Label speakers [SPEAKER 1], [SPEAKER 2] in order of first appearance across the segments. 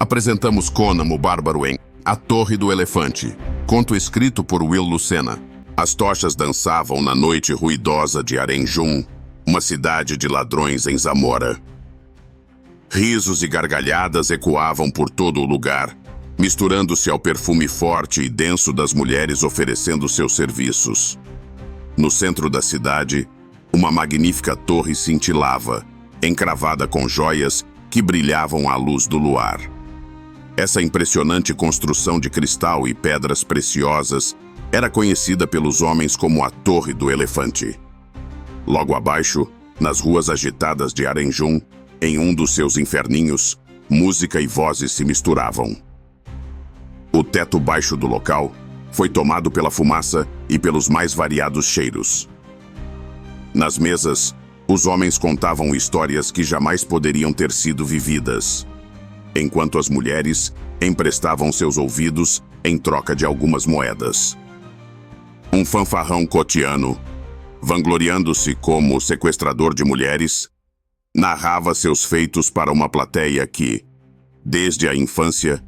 [SPEAKER 1] Apresentamos Conan o Bárbaro em A Torre do Elefante, conto escrito por Will Lucena. As tochas dançavam na noite ruidosa de Arenjum, uma cidade de ladrões em Zamora. Risos e gargalhadas ecoavam por todo o lugar, misturando-se ao perfume forte e denso das mulheres oferecendo seus serviços. No centro da cidade, uma magnífica torre cintilava, encravada com joias que brilhavam à luz do luar. Essa impressionante construção de cristal e pedras preciosas era conhecida pelos homens como a Torre do Elefante. Logo abaixo, nas ruas agitadas de Arenjum, em um dos seus inferninhos, música e vozes se misturavam. O teto baixo do local foi tomado pela fumaça e pelos mais variados cheiros. Nas mesas, os homens contavam histórias que jamais poderiam ter sido vividas, enquanto as mulheres emprestavam seus ouvidos em troca de algumas moedas. Um fanfarrão cotiano, vangloriando-se como sequestrador de mulheres, narrava seus feitos para uma plateia que, desde a infância,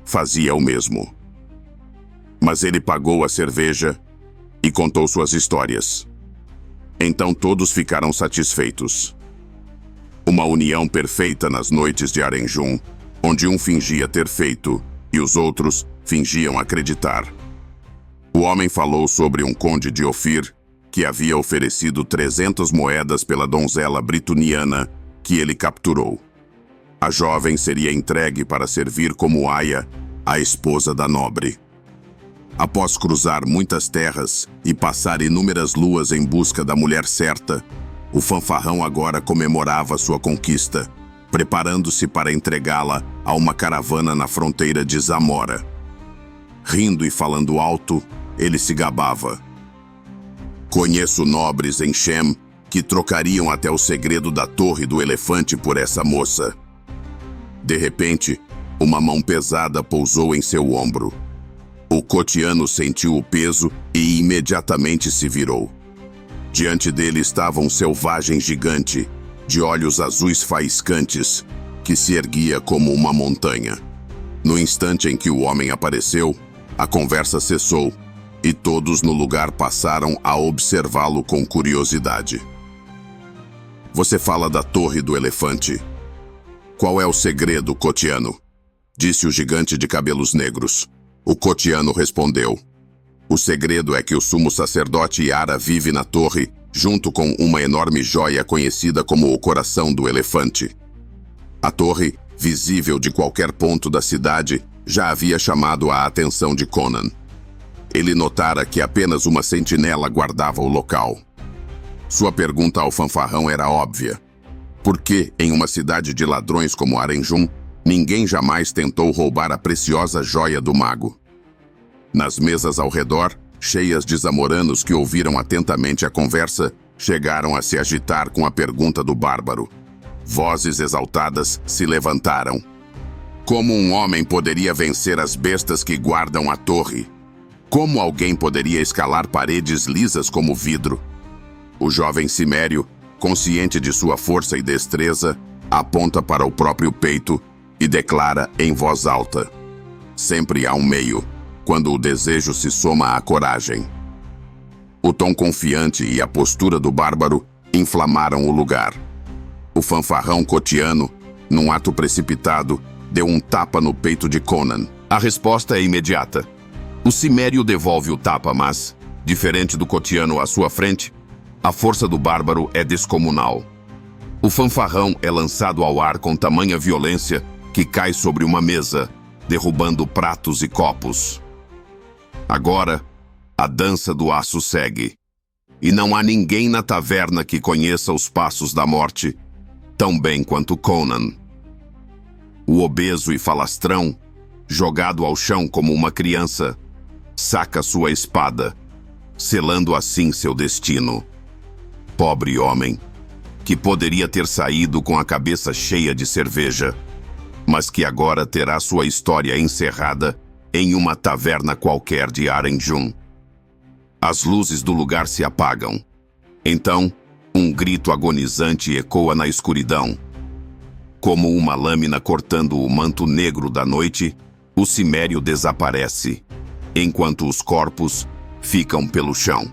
[SPEAKER 1] fazia o mesmo. Mas ele pagou a cerveja e contou suas histórias. Então todos ficaram satisfeitos. Uma união perfeita nas noites de Arenjum, onde um fingia ter feito e os outros fingiam acreditar. O homem falou sobre um conde de Ofir que havia oferecido 300 moedas pela donzela brituniana que ele capturou. A jovem seria entregue para servir como aia à esposa da nobre. Após cruzar muitas terras e passar inúmeras luas em busca da mulher certa, o fanfarrão agora comemorava sua conquista, preparando-se para entregá-la a uma caravana na fronteira de Zamora. Rindo e falando alto, ele se gabava. Conheço nobres em Shem que trocariam até o segredo da Torre do Elefante por essa moça. De repente, uma mão pesada pousou em seu ombro. O cotiano sentiu o peso e imediatamente se virou. Diante dele estava um selvagem gigante, de olhos azuis faiscantes, que se erguia como uma montanha. No instante em que o homem apareceu, a conversa cessou e todos no lugar passaram a observá-lo com curiosidade. Você fala da Torre do Elefante. Qual é o segredo, cotiano? Disse o gigante de cabelos negros. O cotiano respondeu. O segredo é que o sumo sacerdote Yara vive na torre, junto com uma enorme joia conhecida como o Coração do Elefante. A torre, visível de qualquer ponto da cidade, já havia chamado a atenção de Conan. Ele notara que apenas uma sentinela guardava o local. Sua pergunta ao fanfarrão era óbvia. Por que, em uma cidade de ladrões como Arenjum, ninguém jamais tentou roubar a preciosa joia do mago? Nas mesas ao redor, cheias de zamoranos que ouviram atentamente a conversa, chegaram a se agitar com a pergunta do bárbaro. Vozes exaltadas se levantaram. Como um homem poderia vencer as bestas que guardam a torre? Como alguém poderia escalar paredes lisas como vidro? O jovem cimério, consciente de sua força e destreza, aponta para o próprio peito e declara em voz alta: sempre há um meio, quando o desejo se soma à coragem. O tom confiante e a postura do bárbaro inflamaram o lugar. O fanfarrão cotiano, num ato precipitado, deu um tapa no peito de Conan. A resposta é imediata. O cimério devolve o tapa, mas, diferente do cotiano à sua frente, a força do bárbaro é descomunal. O fanfarrão é lançado ao ar com tamanha violência que cai sobre uma mesa, derrubando pratos e copos. Agora, a dança do aço segue. E não há ninguém na taverna que conheça os passos da morte tão bem quanto Conan. O obeso e falastrão, jogado ao chão como uma criança, saca sua espada, selando assim seu destino. Pobre homem, que poderia ter saído com a cabeça cheia de cerveja, mas que agora terá sua história encerrada em uma taverna qualquer de Arenjum. As luzes do lugar se apagam. Então, um grito agonizante ecoa na escuridão. Como uma lâmina cortando o manto negro da noite, o cimério desaparece, enquanto os corpos ficam pelo chão.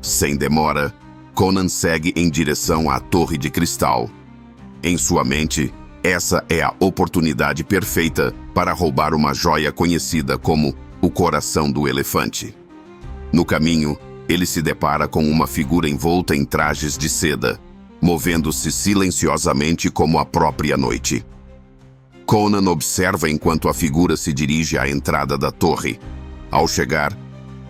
[SPEAKER 1] Sem demora, Conan segue em direção à Torre de Cristal. Em sua mente, essa é a oportunidade perfeita para roubar uma joia conhecida como o Coração do Elefante. No caminho, ele se depara com uma figura envolta em trajes de seda, movendo-se silenciosamente como a própria noite. Conan observa enquanto a figura se dirige à entrada da torre. Ao chegar,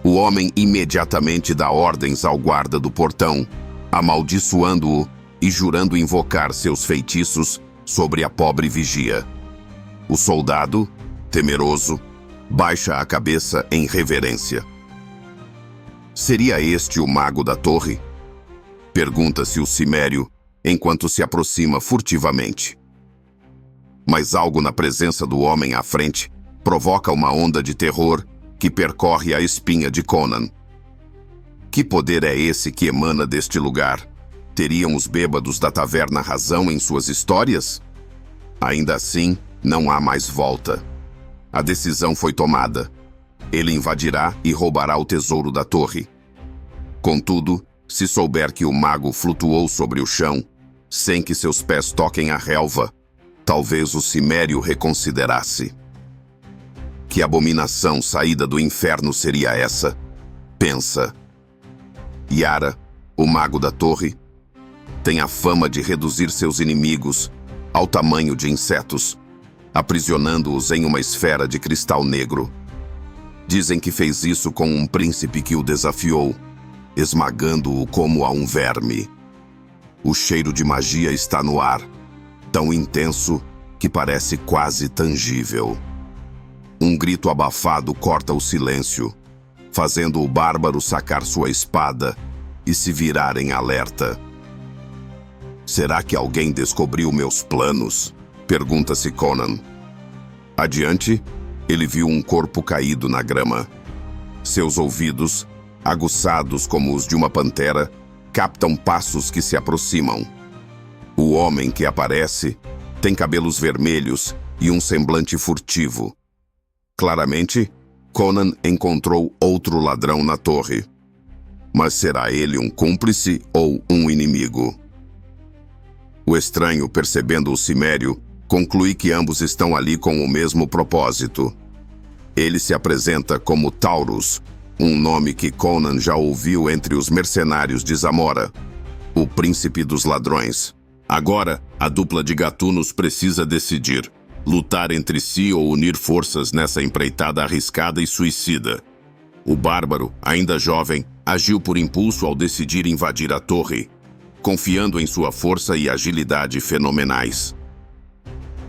[SPEAKER 1] o homem imediatamente dá ordens ao guarda do portão, amaldiçoando-o e jurando invocar seus feitiços sobre a pobre vigia. O soldado, temeroso, baixa a cabeça em reverência. Seria este o mago da torre? Pergunta-se o cimério enquanto se aproxima furtivamente. Mas algo na presença do homem à frente provoca uma onda de terror que percorre a espinha de Conan. Que poder é esse que emana deste lugar? Teriam os bêbados da taverna razão em suas histórias? Ainda assim, não há mais volta. A decisão foi tomada. Ele invadirá e roubará o tesouro da torre. Contudo, se souber que o mago flutuou sobre o chão, sem que seus pés toquem a relva, talvez o cimério reconsiderasse. Que abominação saída do inferno seria essa? Pensa. Yara, o mago da torre, tem a fama de reduzir seus inimigos ao tamanho de insetos, aprisionando-os em uma esfera de cristal negro. Dizem que fez isso com um príncipe que o desafiou, esmagando-o como a um verme. O cheiro de magia está no ar, tão intenso que parece quase tangível. Um grito abafado corta o silêncio, fazendo o bárbaro sacar sua espada e se virar em alerta. Será que alguém descobriu meus planos? Pergunta-se Conan. Adiante, ele viu um corpo caído na grama. Seus ouvidos, aguçados como os de uma pantera, captam passos que se aproximam. O homem que aparece tem cabelos vermelhos e um semblante furtivo. Claramente, Conan encontrou outro ladrão na torre. Mas será ele um cúmplice ou um inimigo? O estranho, percebendo o cimério, conclui que ambos estão ali com o mesmo propósito. Ele se apresenta como Taurus, um nome que Conan já ouviu entre os mercenários de Zamora, o príncipe dos ladrões. Agora, a dupla de gatunos precisa decidir: lutar entre si ou unir forças nessa empreitada arriscada e suicida. O bárbaro, ainda jovem, agiu por impulso ao decidir invadir a torre, confiando em sua força e agilidade fenomenais.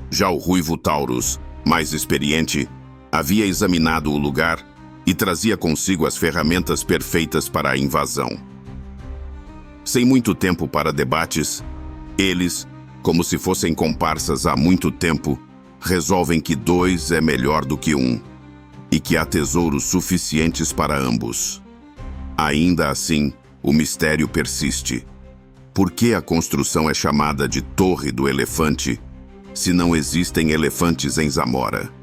[SPEAKER 1] Já o ruivo Taurus, mais experiente, havia examinado o lugar e trazia consigo as ferramentas perfeitas para a invasão. Sem muito tempo para debates, eles, como se fossem comparsas há muito tempo, resolvem que 2 é melhor do que 1 e que há tesouros suficientes para ambos. Ainda assim, o mistério persiste. Por que a construção é chamada de Torre do Elefante, se não existem elefantes em Zamora?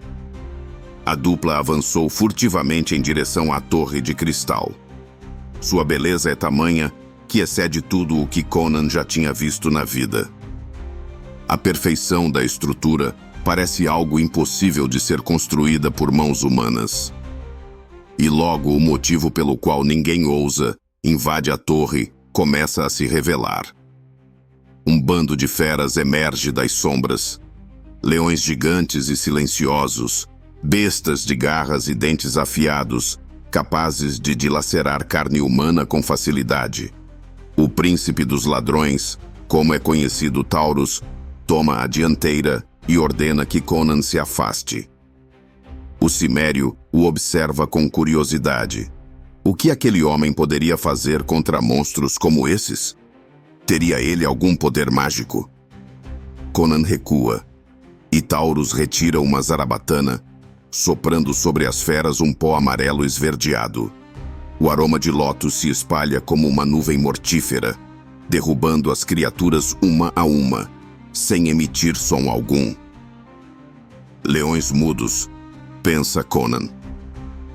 [SPEAKER 1] A dupla avançou furtivamente em direção à Torre de Cristal. Sua beleza é tamanha que excede tudo o que Conan já tinha visto na vida. A perfeição da estrutura parece algo impossível de ser construída por mãos humanas. E logo o motivo pelo qual ninguém ousa, invade a torre, começa a se revelar. Um bando de feras emerge das sombras. Leões gigantes e silenciosos, bestas de garras e dentes afiados, capazes de dilacerar carne humana com facilidade. O príncipe dos ladrões, como é conhecido Taurus, toma a dianteira e ordena que Conan se afaste. O cimério o observa com curiosidade. O que aquele homem poderia fazer contra monstros como esses? Teria ele algum poder mágico? Conan recua, e Taurus retira uma zarabatana, soprando sobre as feras um pó amarelo esverdeado. O aroma de lótus se espalha como uma nuvem mortífera, derrubando as criaturas uma a uma, sem emitir som algum. Leões mudos, pensa Conan.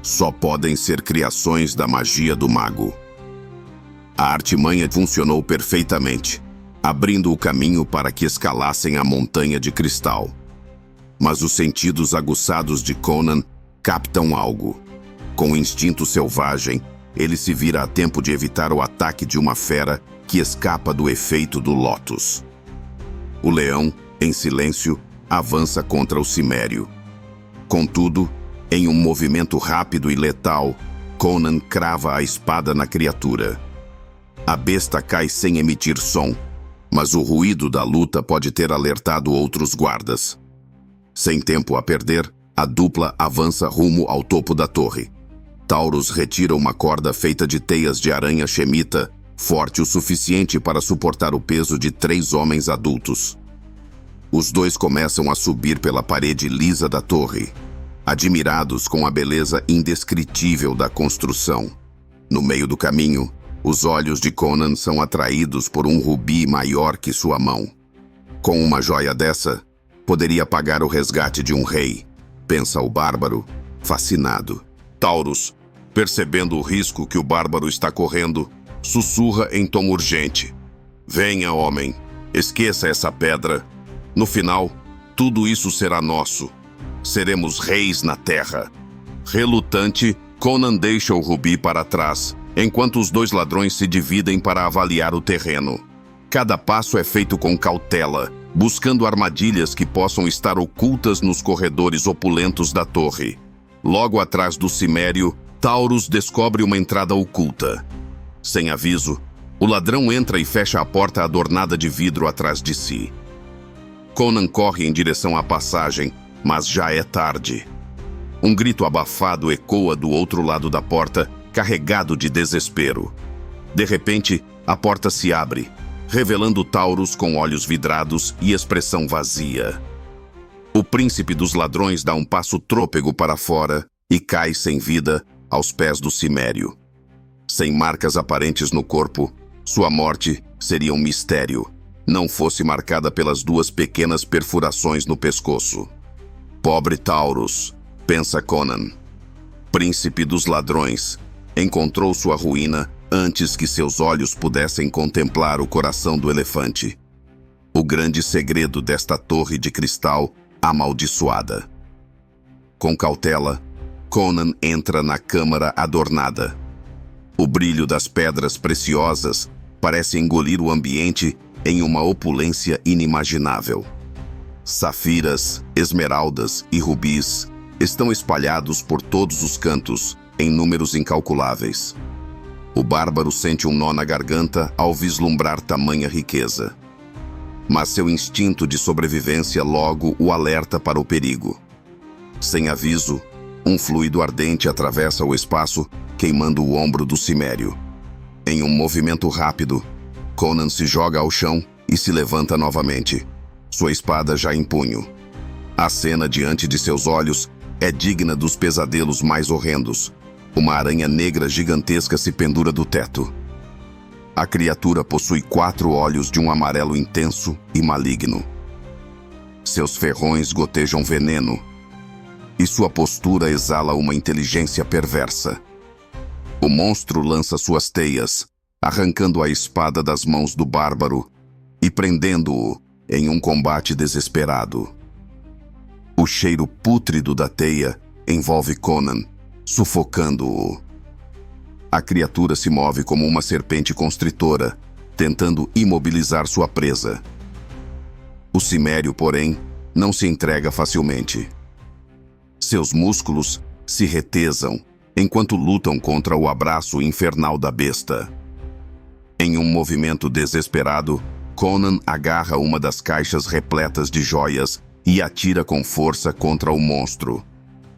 [SPEAKER 1] Só podem ser criações da magia do mago. A artimanha funcionou perfeitamente, abrindo o caminho para que escalassem a montanha de cristal. Mas os sentidos aguçados de Conan captam algo. Com o instinto selvagem, ele se vira a tempo de evitar o ataque de uma fera que escapa do efeito do Lótus. O leão, em silêncio, avança contra o cimério. Contudo, em um movimento rápido e letal, Conan crava a espada na criatura. A besta cai sem emitir som, mas o ruído da luta pode ter alertado outros guardas. Sem tempo a perder, a dupla avança rumo ao topo da torre. Taurus retira uma corda feita de teias de aranha shemita, forte o suficiente para suportar o peso de 3 homens adultos. Os dois começam a subir pela parede lisa da torre, admirados com a beleza indescritível da construção. No meio do caminho, os olhos de Conan são atraídos por um rubi maior que sua mão. Com uma joia dessa, poderia pagar o resgate de um rei, pensa o bárbaro, fascinado. Taurus, percebendo o risco que o bárbaro está correndo, sussurra em tom urgente. Venha, homem, esqueça essa pedra. No final, tudo isso será nosso. Seremos reis na terra. Relutante, Conan deixa o rubi para trás, enquanto os 2 ladrões se dividem para avaliar o terreno. Cada passo é feito com cautela, buscando armadilhas que possam estar ocultas nos corredores opulentos da torre. Logo atrás do cimério, Taurus descobre uma entrada oculta. Sem aviso, o ladrão entra e fecha a porta adornada de vidro atrás de si. Conan corre em direção à passagem, mas já é tarde. Um grito abafado ecoa do outro lado da porta, carregado de desespero. De repente, a porta se abre, revelando Taurus com olhos vidrados e expressão vazia. O príncipe dos ladrões dá um passo trôpego para fora e cai sem vida aos pés do cimério. Sem marcas aparentes no corpo, sua morte seria um mistério, não fosse marcada pelas 2 pequenas perfurações no pescoço. Pobre Taurus, pensa Conan. Príncipe dos ladrões, encontrou sua ruína antes que seus olhos pudessem contemplar o coração do elefante. O grande segredo desta torre de cristal amaldiçoada. Com cautela, Conan entra na câmara adornada. O brilho das pedras preciosas parece engolir o ambiente em uma opulência inimaginável. Safiras, esmeraldas e rubis estão espalhados por todos os cantos, em números incalculáveis. O bárbaro sente um nó na garganta ao vislumbrar tamanha riqueza. Mas seu instinto de sobrevivência logo o alerta para o perigo. Sem aviso, um fluido ardente atravessa o espaço, queimando o ombro do cimério. Em um movimento rápido, Conan se joga ao chão e se levanta novamente, sua espada já em punho. A cena diante de seus olhos é digna dos pesadelos mais horrendos. Uma aranha negra gigantesca se pendura do teto. A criatura possui 4 olhos de um amarelo intenso e maligno. Seus ferrões gotejam veneno, e sua postura exala uma inteligência perversa. O monstro lança suas teias, arrancando a espada das mãos do bárbaro e prendendo-o em um combate desesperado. O cheiro pútrido da teia envolve Conan, sufocando-o. A criatura se move como uma serpente constritora, tentando imobilizar sua presa. O cimério, porém, não se entrega facilmente. Seus músculos se retesam enquanto lutam contra o abraço infernal da besta. Em um movimento desesperado, Conan agarra uma das caixas repletas de joias e atira com força contra o monstro.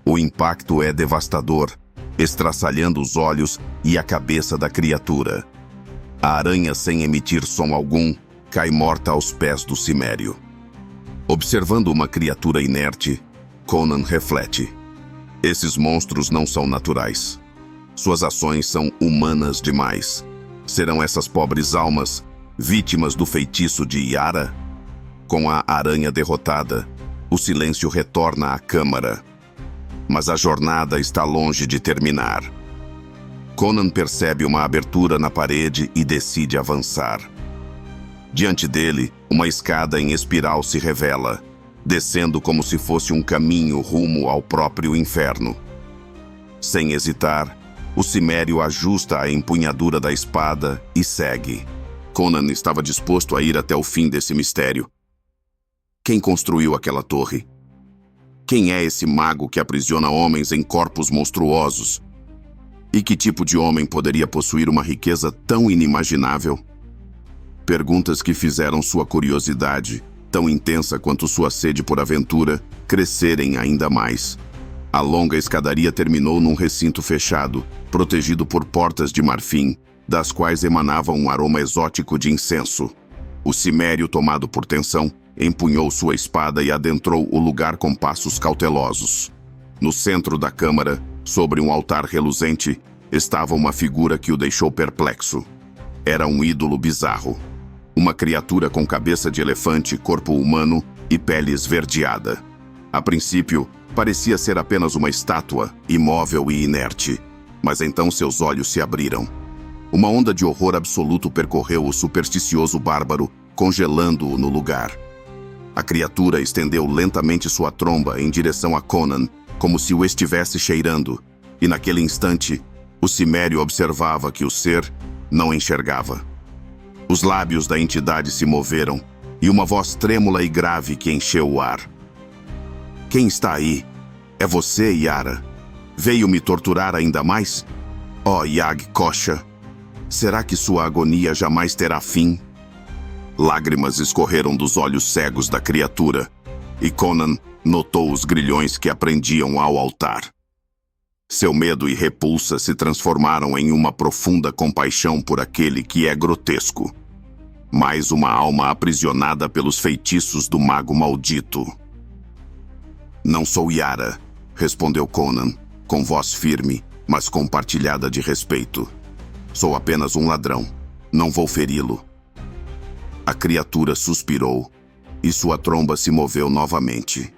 [SPEAKER 1] O impacto é devastador, estraçalhando os olhos e a cabeça da criatura. A aranha, sem emitir som algum, cai morta aos pés do cimério. Observando uma criatura inerte, Conan reflete. Esses monstros não são naturais. Suas ações são humanas demais. Serão essas pobres almas vítimas do feitiço de Yara? Com a aranha derrotada, o silêncio retorna à câmara. Mas a jornada está longe de terminar. Conan percebe uma abertura na parede e decide avançar. Diante dele, uma escada em espiral se revela, descendo como se fosse um caminho rumo ao próprio inferno. Sem hesitar, o cimério ajusta a empunhadura da espada e segue. Conan estava disposto a ir até o fim desse mistério. Quem construiu aquela torre? Quem é esse mago que aprisiona homens em corpos monstruosos? E que tipo de homem poderia possuir uma riqueza tão inimaginável? Perguntas que fizeram sua curiosidade, tão intensa quanto sua sede por aventura, crescerem ainda mais. A longa escadaria terminou num recinto fechado, protegido por portas de marfim, das quais emanava um aroma exótico de incenso. O cimério, tomado por tensão, empunhou sua espada e adentrou o lugar com passos cautelosos. No centro da câmara, sobre um altar reluzente, estava uma figura que o deixou perplexo. Era um ídolo bizarro. Uma criatura com cabeça de elefante, corpo humano e pele esverdeada. A princípio, parecia ser apenas uma estátua, imóvel e inerte. Mas então seus olhos se abriram. Uma onda de horror absoluto percorreu o supersticioso bárbaro, congelando-o no lugar. A criatura estendeu lentamente sua tromba em direção a Conan, como se o estivesse cheirando, e naquele instante, o cimério observava que o ser não enxergava. Os lábios da entidade se moveram, e uma voz trêmula e grave que encheu o ar. Quem está aí? É você, Yara? Veio me torturar ainda mais? Oh, Yag-Kosha, será que sua agonia jamais terá fim? Lágrimas escorreram dos olhos cegos da criatura, e Conan notou os grilhões que aprendiam ao altar. Seu medo e repulsa se transformaram em uma profunda compaixão por aquele que é grotesco. Mais uma alma aprisionada pelos feitiços do mago maldito. Não sou Yara, respondeu Conan, com voz firme, mas compartilhada de respeito. Sou apenas um ladrão. Não vou feri-lo. A criatura suspirou, e sua tromba se moveu novamente.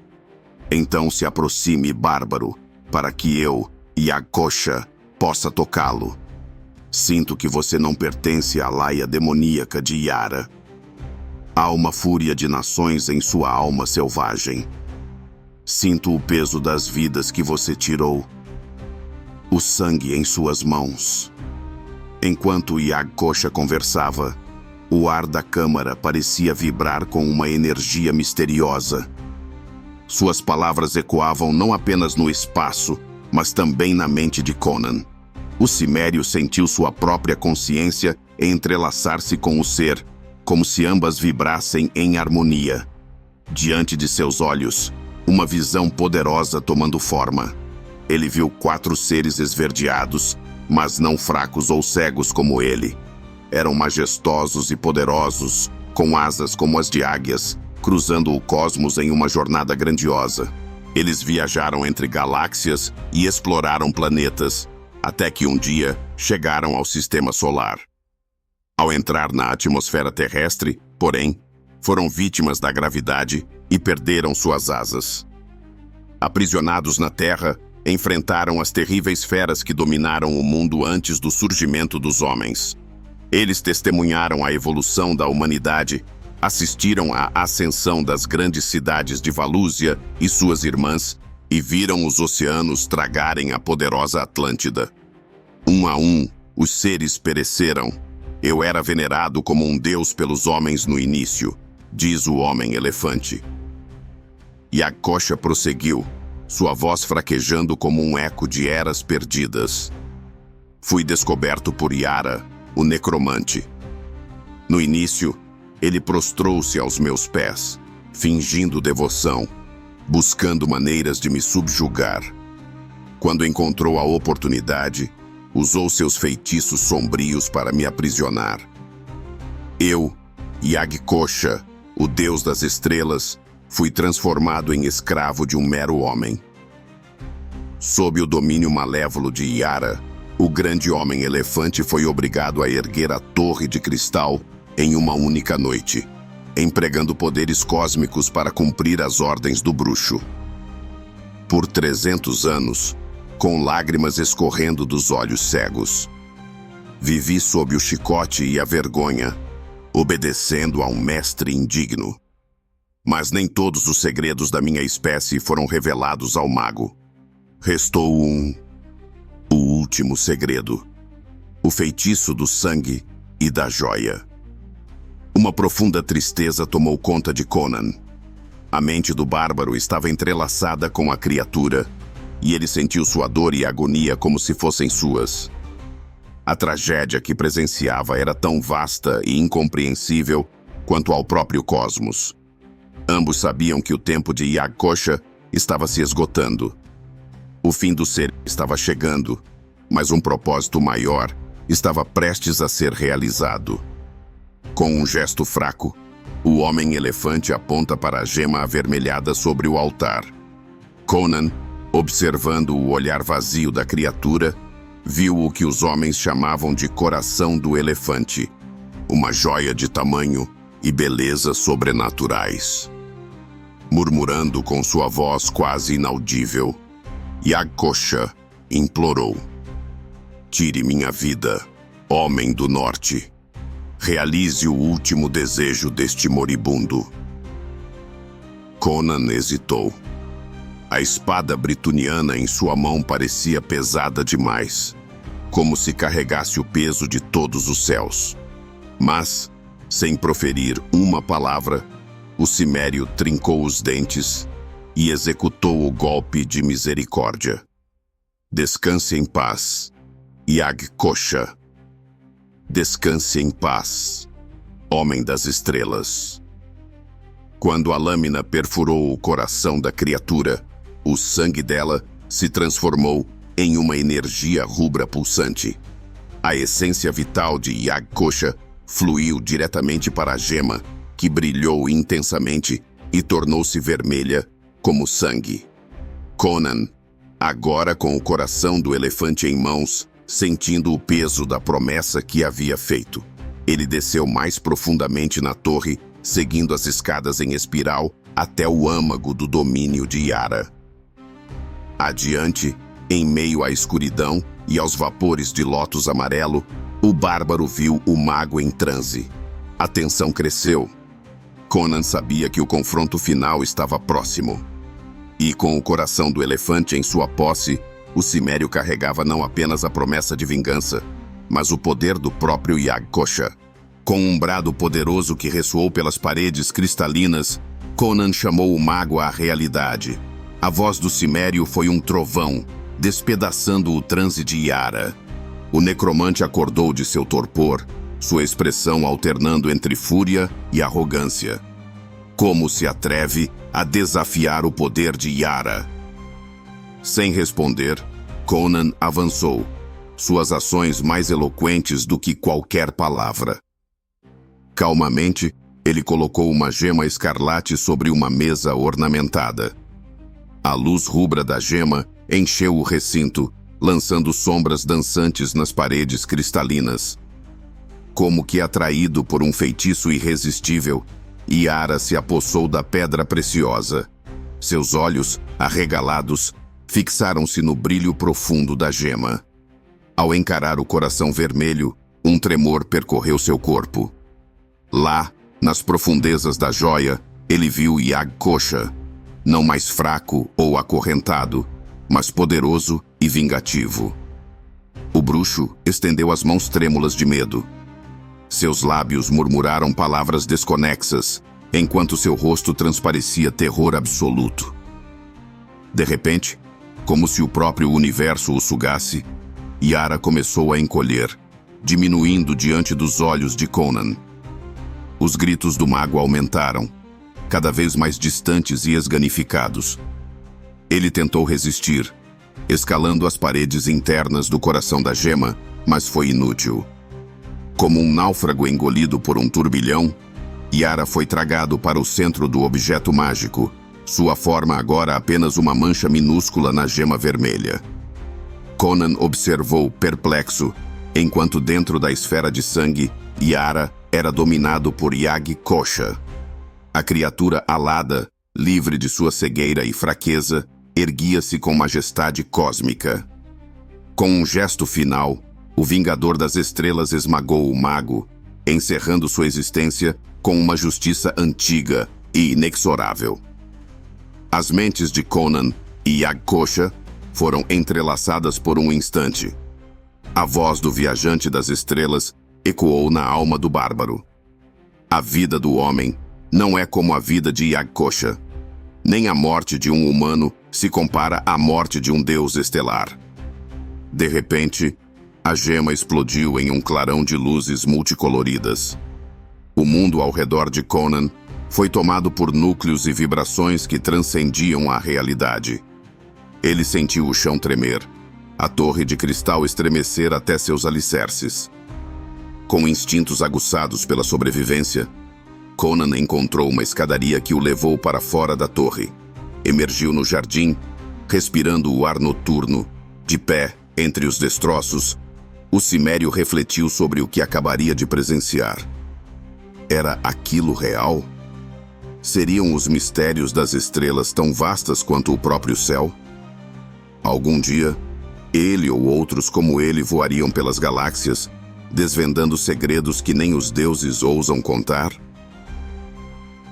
[SPEAKER 1] Então se aproxime, bárbaro, para que eu, Yag-Kosha, possa tocá-lo. Sinto que você não pertence à laia demoníaca de Yara. Há uma fúria de nações em sua alma selvagem. Sinto o peso das vidas que você tirou. O sangue em suas mãos. Enquanto Yag-Kosha conversava, o ar da câmara parecia vibrar com uma energia misteriosa. Suas palavras ecoavam não apenas no espaço, mas também na mente de Conan. O cimério sentiu sua própria consciência entrelaçar-se com o ser, como se ambas vibrassem em harmonia. Diante de seus olhos, uma visão poderosa tomando forma. Ele viu 4 seres esverdeados, mas não fracos ou cegos como ele. Eram majestosos e poderosos, com asas como as de águias, cruzando o cosmos em uma jornada grandiosa. Eles viajaram entre galáxias e exploraram planetas, até que um dia chegaram ao sistema solar. Ao entrar na atmosfera terrestre, porém, foram vítimas da gravidade e perderam suas asas. Aprisionados na Terra, enfrentaram as terríveis feras que dominaram o mundo antes do surgimento dos homens. Eles testemunharam a evolução da humanidade, assistiram à ascensão das grandes cidades de Valúzia e suas irmãs e viram os oceanos tragarem a poderosa Atlântida. Um a um, os seres pereceram. Eu era venerado como um deus pelos homens no início, diz o homem-elefante. Yag-Kosha prosseguiu, sua voz fraquejando como um eco de eras perdidas. Fui descoberto por Yara, o necromante. No início, ele prostrou-se aos meus pés, fingindo devoção, buscando maneiras de me subjugar. Quando encontrou a oportunidade, usou seus feitiços sombrios para me aprisionar. Eu, Yag-Kosha, o deus das estrelas, fui transformado em escravo de um mero homem. Sob o domínio malévolo de Yara, o grande homem-elefante foi obrigado a erguer a Torre de Cristal em uma única noite. empregando poderes cósmicos para cumprir as ordens do bruxo. Por 300 anos, com lágrimas escorrendo dos olhos cegos, vivi sob o chicote e a vergonha, obedecendo a um mestre indigno. Mas nem todos os segredos da minha espécie foram revelados ao mago. Restou o último segredo: o feitiço do sangue e da joia. Uma profunda tristeza tomou conta de Conan. A mente do bárbaro estava entrelaçada com a criatura, e ele sentiu sua dor e agonia como se fossem suas. A tragédia que presenciava era tão vasta e incompreensível quanto ao próprio cosmos. Ambos sabiam que o tempo de Yag-Kosha estava se esgotando. O fim do ser estava chegando, mas um propósito maior estava prestes a ser realizado. Com um gesto fraco, o homem-elefante aponta para a gema avermelhada sobre o altar. Conan, observando o olhar vazio da criatura, viu o que os homens chamavam de coração do elefante, uma joia de tamanho e beleza sobrenaturais. Murmurando com sua voz quase inaudível, Yag-Kosha implorou: "Tire minha vida, homem do norte. Realize o último desejo deste moribundo." Conan hesitou. A espada brituniana em sua mão parecia pesada demais, como se carregasse o peso de todos os céus. Mas, sem proferir uma palavra, o cimério trincou os dentes e executou o golpe de misericórdia. Descanse em paz, Yag-Kosha. Descanse em paz, homem das estrelas. Quando a lâmina perfurou o coração da criatura, o sangue dela se transformou em uma energia rubra pulsante. A essência vital de Yag-Kosha fluiu diretamente para a gema, que brilhou intensamente e tornou-se vermelha como sangue. Conan, agora com o coração do elefante em mãos, sentindo o peso da promessa que havia feito, ele desceu mais profundamente na torre, seguindo as escadas em espiral até o âmago do domínio de Yara. Adiante, em meio à escuridão e aos vapores de lótus amarelo, o bárbaro viu o mago em transe. A tensão cresceu. Conan sabia que o confronto final estava próximo. E com o coração do elefante em sua posse, o cimério carregava não apenas a promessa de vingança, mas o poder do próprio Yag-Kosha. Com um brado poderoso que ressoou pelas paredes cristalinas, Conan chamou o mago à realidade. A voz do cimério foi um trovão, despedaçando o transe de Yara. O necromante acordou de seu torpor, sua expressão alternando entre fúria e arrogância. Como se atreve a desafiar o poder de Yara? Sem responder, Conan avançou, suas ações mais eloquentes do que qualquer palavra. Calmamente, ele colocou uma gema escarlate sobre uma mesa ornamentada. A luz rubra da gema encheu o recinto, lançando sombras dançantes nas paredes cristalinas. Como que atraído por um feitiço irresistível, Yara se apossou da pedra preciosa. Seus olhos, arregalados, fixaram-se no brilho profundo da gema. Ao encarar o coração vermelho, um tremor percorreu seu corpo. Lá, nas profundezas da joia, ele viu Yag-Kosha, não mais fraco ou acorrentado, mas poderoso e vingativo. O bruxo estendeu as mãos trêmulas de medo. Seus lábios murmuraram palavras desconexas, enquanto seu rosto transparecia terror absoluto. De repente, como se o próprio universo o sugasse, Yara começou a encolher, diminuindo diante dos olhos de Conan. Os gritos do mago aumentaram, cada vez mais distantes e esganificados. Ele tentou resistir, escalando as paredes internas do coração da gema, mas foi inútil. Como um náufrago engolido por um turbilhão, Yara foi tragado para o centro do objeto mágico, sua forma agora apenas uma mancha minúscula na gema vermelha. Conan observou, perplexo, enquanto dentro da esfera de sangue, Yara era dominado por Yag-Kosha. A criatura alada, livre de sua cegueira e fraqueza, erguia-se com majestade cósmica. Com um gesto final, o Vingador das Estrelas esmagou o mago, encerrando sua existência com uma justiça antiga e inexorável. As mentes de Conan e Yag-Kosha foram entrelaçadas por um instante. A voz do viajante das estrelas ecoou na alma do bárbaro. A vida do homem não é como a vida de Yag-Kosha. Nem a morte de um humano se compara à morte de um deus estelar. De repente, a gema explodiu em um clarão de luzes multicoloridas. O mundo ao redor de Conan foi tomado por núcleos e vibrações que transcendiam a realidade. Ele sentiu o chão tremer, a torre de cristal estremecer até seus alicerces. Com instintos aguçados pela sobrevivência, Conan encontrou uma escadaria que o levou para fora da torre. Emergiu no jardim, respirando o ar noturno. De pé, entre os destroços, o cimério refletiu sobre o que acabaria de presenciar. Era aquilo real? Seriam os mistérios das estrelas tão vastas quanto o próprio céu? Algum dia, ele ou outros como ele voariam pelas galáxias, desvendando segredos que nem os deuses ousam contar?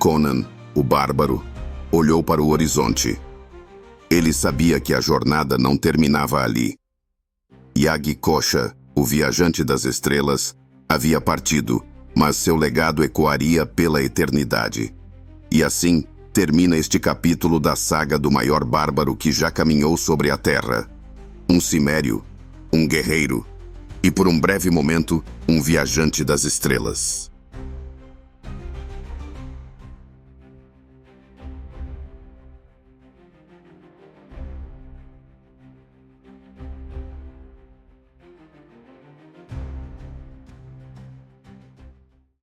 [SPEAKER 1] Conan, o bárbaro, olhou para o horizonte. Ele sabia que a jornada não terminava ali. Yag-Kosha, o viajante das estrelas, havia partido, mas seu legado ecoaria pela eternidade. E assim, termina este capítulo da saga do maior bárbaro que já caminhou sobre a Terra. Um cimério, um guerreiro, e por um breve momento, um viajante das estrelas.